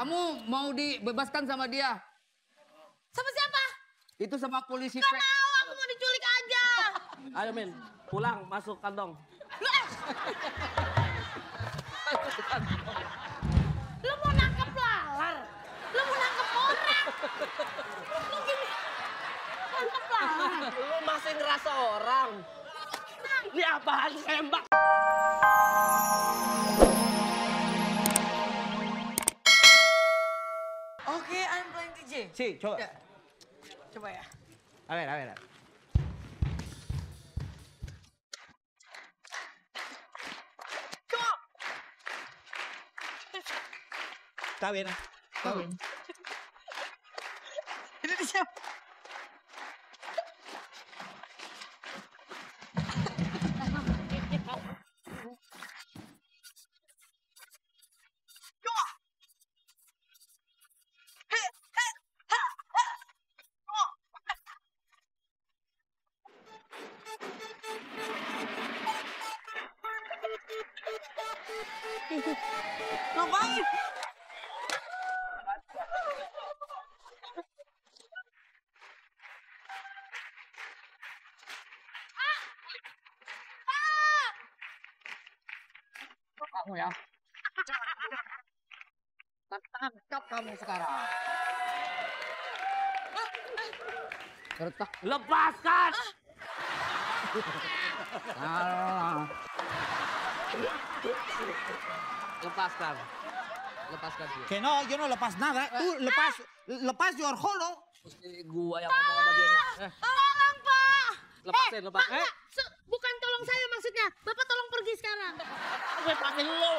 Kamu mau dibebaskan sama dia? Sama siapa? Itu sama polisi. Gak mau, aku mau diculik aja. Ayo Min, pulang masuk kantong. Lu mau nangkep lalar? Lu mau nangkep orang? Lu gini, nangkep lalar? Lu masih ngerasa orang? Ini apaan tembak? Oke, I'm playing DJ. Si, coba. Ya. Coba ya. A ver. Está bien. Está bien. Ini di siapa? Ngapain? Kamu ya. Tangkap kamu sekarang. Serta. Lepaskan! Lepaskan. Lepaskan dia. Que no, yo no lepas nada. Tú lepas your holo. Mesti gua yang ngomong sama dia. Tolong, Pak! Lepasin, lepas. Pak, bukan tolong saya maksudnya. Bapak tolong pergi sekarang. Lepasin lu.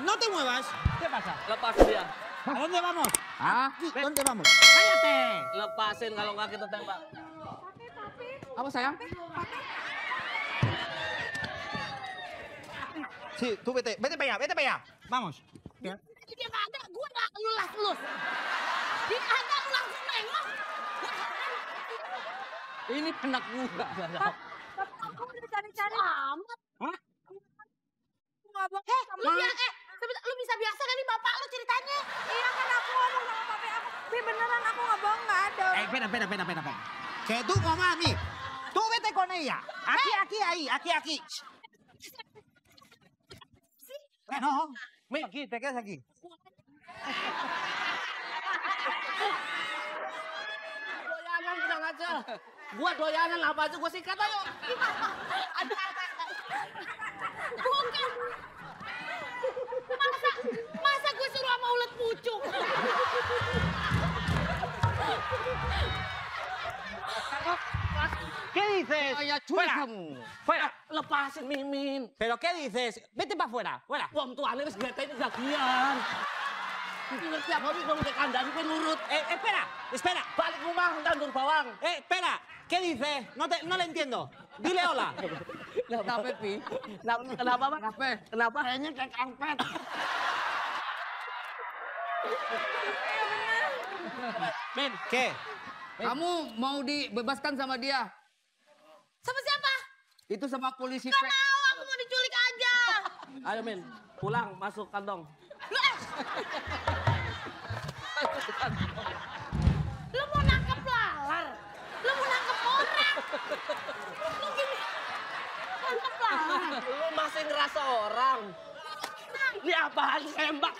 No te muevas. ¿Qué pasa? Lepas dia. ¿A dónde vamos? Hah? ¿Dónde vamos? ¡Cállate! Lepasin kalau nggak kita tembak. Apa sayang? Sí, tú vete para allá. Vamos. Dia nggak ada, gue nggak lulus. Dia ada, lu langsung nengok. Ini anak gua. Aku udah dicari-cari. Amat. Hah? Lu bisa biasa kan nih bapak lu ceritanya? Iya kan aku ngomong sama papi aku. Tapi beneran aku nggak bohong, nggak ada. Espera. Que tú con mami. Tú vete con ella. Aquí. Bueno, aquí, te quedas aquí. Doyanan bilang aja. Gua doyanan apa aja gua sikat ayo. Bukan. Masa gue suruh sama ulet pucuk? ¿Qué dices? Ya cuek kamu. Fuera. Lepasin Mimin. ¿Pero qué dices? Vete para afuera, fuera. Wong tuane wis gleteni bagian. Iki ngerti apa wis wong tek kandhane kowe nurut. Espera. Balik rumah tandur bawang. Espera. ¿Qué dices? No le entiendo. Dile hola. Kenapa, Pi? Kenapa, Pak? Kenapa? Kayaknya kayak angpet. Min, ¿qué? Kamu mau dibebaskan sama dia? Sama siapa? Itu sama polisi. Gak mau, aku mau diculik aja. Ayo Min, pulang masuk kantong. Lu mau nangkep lalar? Lu mau nangkep orang? Lu gini, nangkep lalar? Lu masih ngerasa orang? Ini apaan tembak?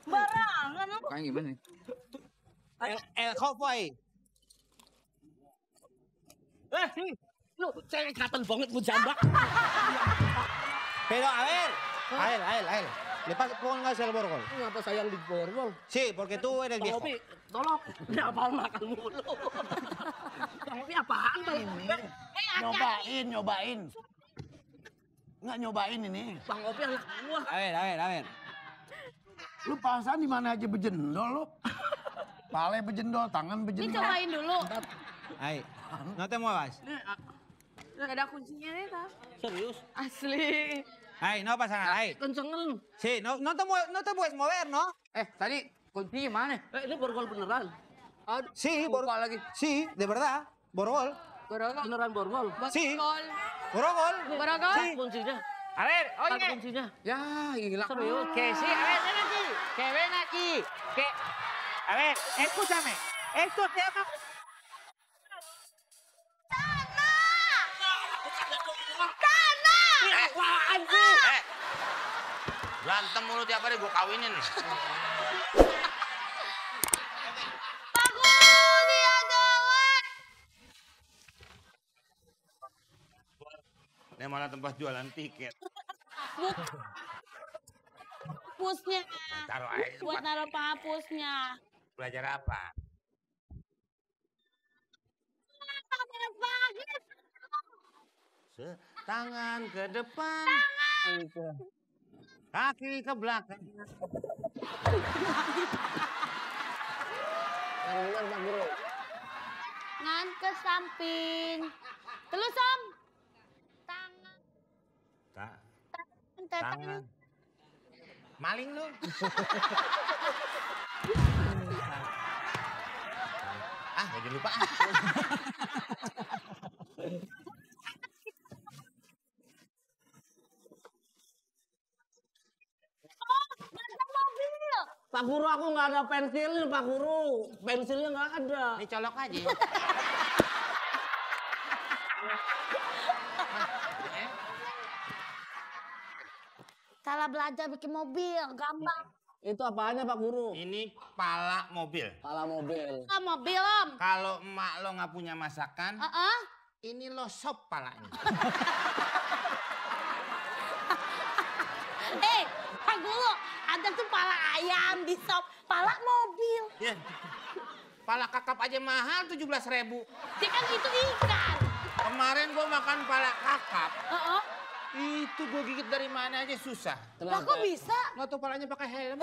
Barangan apa? Kayak gimana nih? El jopo ahí. Lu cewek katen banget mu jambak. Pero a ver. A él. Le pongas el borgol. Ngapa sayang di borgol? Sí, porque tú eres viejo. Bang Opi, tolong. Ini apaan makan mulu? Bang Opi apaan tuh? Nyobain. Nggak nyobain ini. Bang Opi anak gua. A ver. Lu pasan di mana aja bejendol lu. Pale bejendol, tangan Ini bejendol. cobain dulu. Ahí. No te muevas. Gak ada kuncinya nih, Tas. Serius? Asli. Ahí, no pasa nada. Ahí. Kencengan. Sí, no te puedes mover, ¿no? Tadi kuncinya mana? Ini borgol beneran. Aduh, Sí, lupa lagi. Sí, de verdad. Borgol. Borogol. Beneran borgol. Sí. Borgol. Borgol. Borgol. Sí. Kuncinya. A ver, Kan oye. kuncinya. Ya, hilang. Serius. Que sí, a ver, ven aquí. Que ven aquí. Que... A ver, escúchame. Esto se llama... Apaan sih? Berantem mulu tiap hari gue kawinin. Pak Guru, dia galak. Ini malah tempat jualan tiket. Pusnya. Taruh aja Buat tempat naruh penghapusnya. belajar apa? Tangan ke depan. Kaki ke belakang. Yang benar Pak Guru. Ngan ke samping. Terus, Om. Tangan. Tangan. Maling lu. Gue jadi lupa. Mobil. Pak Guru aku nggak ada pensilnya Pak Guru. Pensilnya nggak ada. Ini colok aja. Salah belajar bikin mobil, gampang. Itu apaannya Pak Guru? Ini pala mobil. Kepala mobil. Ah, mobil, Om. Kalau emak lo nggak punya masakan, Heeh. ini lo sop palanya. Pak Guru, ada tuh pala ayam di sop, pala mobil. Ya. Pala kakap aja mahal 17.000. Dia kan itu ikan. Kemarin gue makan pala kakap. Heeh. Itu gue gigit dari mana aja susah. Lah kok bisa? Nggak tahu palanya pakai helm.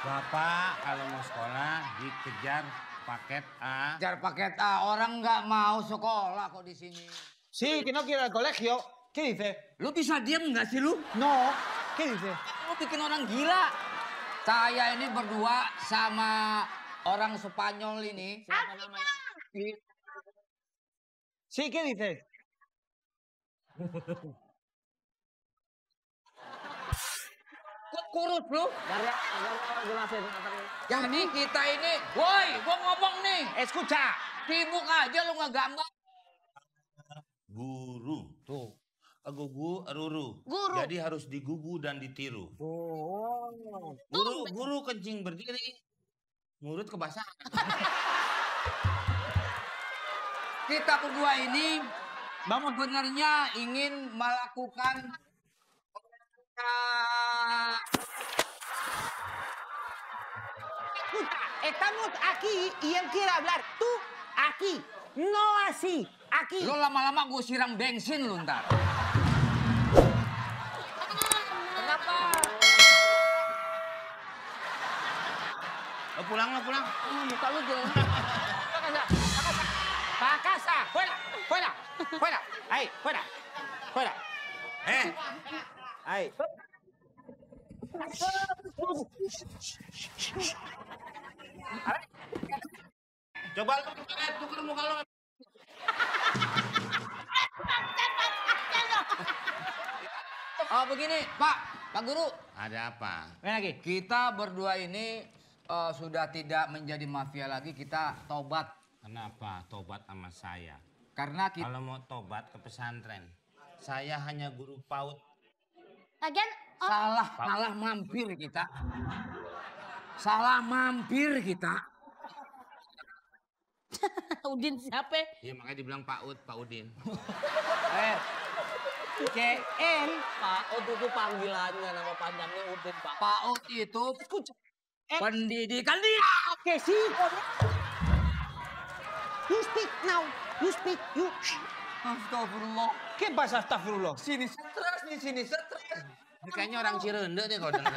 Bapak kalau mau sekolah dikejar paket A. Kejar paket A, orang nggak mau sekolah kok di sini. Sí, que no quiero ir al colegio. ¿Qué dice? Lu bisa diem nggak sih lu? No. ¿Qué dice? Lu bikin orang gila. Saya ini berdua sama orang Spanyol ini. Siapa namanya? Sí, ¿qué dice? Kurus lu. Agar jelasin. Jadi kita ini, woi, gua ngomong nih. Escucha. Sibuk aja lu nggak gambar. Guru. Tuh. Gugu, ruru. Guru. Jadi harus digugu dan ditiru. Oh. Guru kencing berdiri. Mulut kebasahan. Kita berdua ini sebenarnya ingin melakukan Estamos aquí y él quiere hablar. Tú aquí. No así. Aquí. lo lama-lama gue siram bensin lu ntar. Kenapa? Lo pulang. Muka lu jelek. Para casa. Fuera. Fuera. Fuera. Ahí. Fuera. Fuera. Ahí. Coba lu tukar muka lo. Oh begini, Pak Guru. Ada apa? Ven aquí. Kita berdua ini sudah tidak menjadi mafia lagi, kita tobat. Kenapa tobat sama saya? Karena kita... Kalau mau tobat ke pesantren, saya hanya guru PAUD. Lagian, Om, Salah mampir kita. Salah mampir kita. Udin siapa? Iya makanya dibilang PAUD, Pak Udin. Que él. Pak Ud itu panggilannya, nama panjangnya Udin Pak. PAUD itu pendidikan dia. Que sí. You speak now. You speak. You. Astagfirullah. ¿Qué pasa, astagfirullah? Sini stres nih, sini stres. Ini kayaknya orang Cirende deh kalau denger.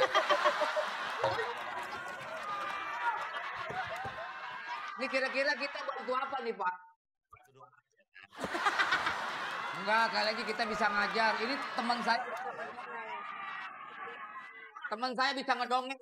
Ini kira-kira kita bantu apa nih, Pak? Enggak, kali lagi kita bisa ngajar. Ini teman saya. Teman saya bisa ngedongeng.